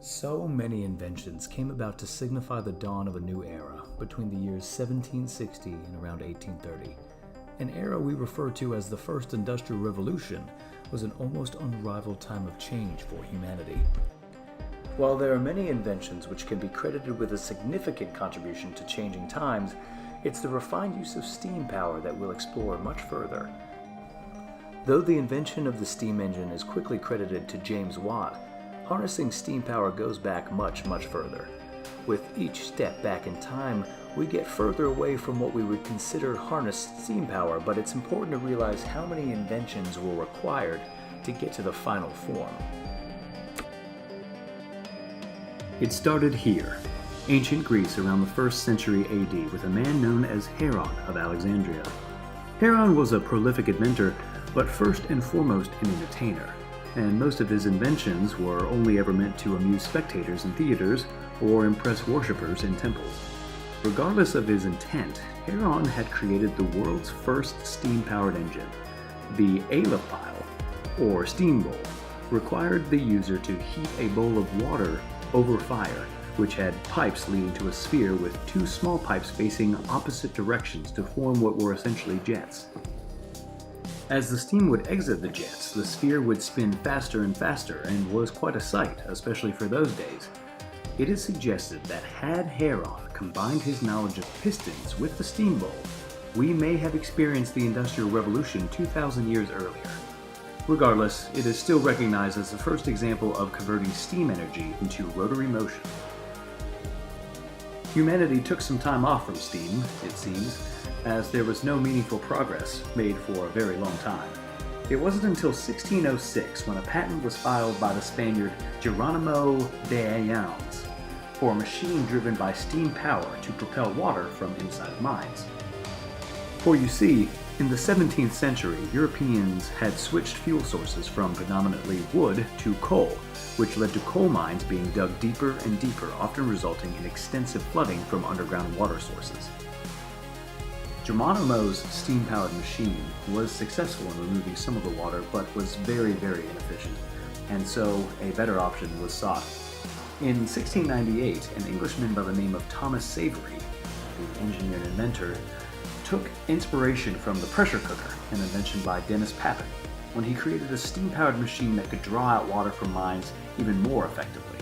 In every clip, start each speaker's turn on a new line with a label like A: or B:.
A: So many inventions came about to signify the dawn of a new era between the years 1760 and around 1830. An era we refer to as the First Industrial Revolution was an almost unrivaled time of change for humanity. While there are many inventions which can be credited with a significant contribution to changing times, it's the refined use of steam power that we'll explore much further. Though the invention of the steam engine is quickly credited to James Watt, harnessing steam power goes back much further. With each step back in time, we get further away from what we would consider harnessed steam power, but it's important to realize how many inventions were required to get to the final form. It started here, ancient Greece around the 1st century AD, with a man known as Heron of Alexandria. Heron was a prolific inventor, but first and foremost an entertainer, and most of his inventions were only ever meant to amuse spectators in theaters or impress worshippers in temples. Regardless of his intent, Heron had created the world's first steam-powered engine. The alopile, or steam bowl, required the user to heat a bowl of water over fire, which had pipes leading to a sphere with two small pipes facing opposite directions to form what were essentially jets. As the steam would exit the jets, the sphere would spin faster and faster and was quite a sight, especially for those days. It is suggested that had Heron combined his knowledge of pistons with the steam bowl, we may have experienced the Industrial Revolution 2,000 years earlier. Regardless, it is still recognized as the first example of converting steam energy into rotary motion. Humanity took some time off from steam, it seems, as there was no meaningful progress made for a very long time. It wasn't until 1606 when a patent was filed by the Spaniard Geronimo de Ayllons for a machine driven by steam power to propel water from inside mines. For you see, in the 17th century, Europeans had switched fuel sources from predominantly wood to coal, which led to coal mines being dug deeper and deeper, often resulting in extensive flooding from underground water sources. Geronimo's steam-powered machine was successful in removing some of the water, but was very inefficient, and so a better option was sought. In 1698, an Englishman by the name of Thomas Savery, the engineer and inventor, took inspiration from the pressure cooker, an invention by Dennis Papin, when he created a steam-powered machine that could draw out water from mines even more effectively.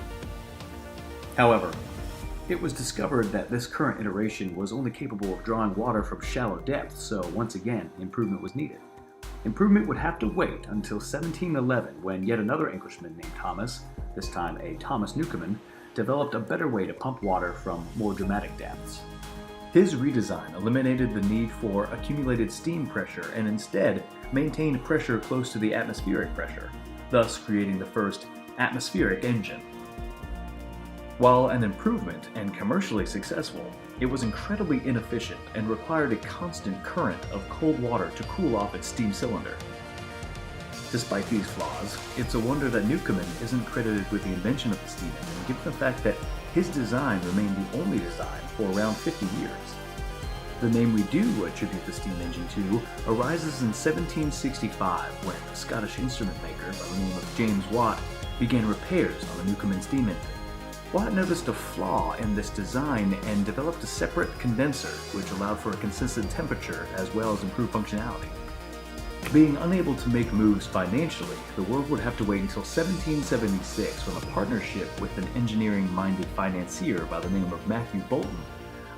A: However, it was discovered that this current iteration was only capable of drawing water from shallow depths, so once again, improvement was needed. Improvement would have to wait until 1711 when yet another Englishman named Thomas, this time a Thomas Newcomen, developed a better way to pump water from more dramatic depths. His redesign eliminated the need for accumulated steam pressure and instead maintained pressure close to the atmospheric pressure, thus creating the first atmospheric engine. While an improvement and commercially successful, it was incredibly inefficient and required a constant current of cold water to cool off its steam cylinder. Despite these flaws, it's a wonder that Newcomen isn't credited with the invention of the steam engine, given the fact that his design remained the only design for around 50 years. The name we do attribute the steam engine to arises in 1765 when a Scottish instrument maker by the name of James Watt began repairs on the Newcomen steam engine. Watt noticed a flaw in this design and developed a separate condenser, which allowed for a consistent temperature as well as improved functionality. Being unable to make moves financially, the world would have to wait until 1776 when a partnership with an engineering-minded financier by the name of Matthew Boulton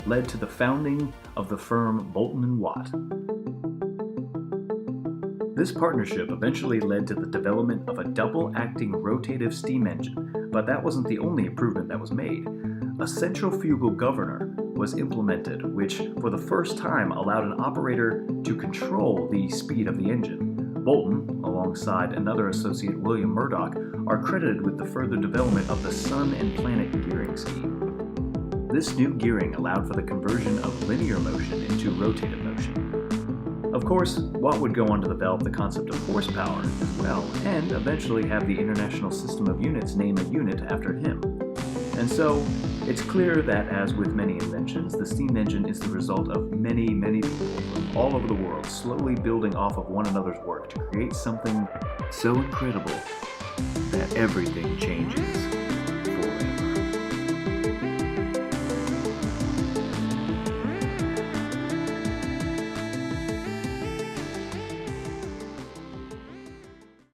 A: led to the founding of the firm Boulton & Watt. This partnership eventually led to the development of a double-acting rotative steam engine, but that wasn't the only improvement that was made. A centrifugal governor was implemented, which for the first time allowed an operator to control the speed of the engine. Boulton, alongside another associate William Murdoch, are credited with the further development of the sun and planet gearing scheme. This new gearing allowed for the conversion of linear motion into rotative motion. Of course, Watt would go on to develop the concept of horsepower as well, and eventually have the International System of Units name a unit after him. And so, it's clear that as with many inventions, the steam engine is the result of many people from all over the world slowly building off of one another's work to create something so incredible that everything changes.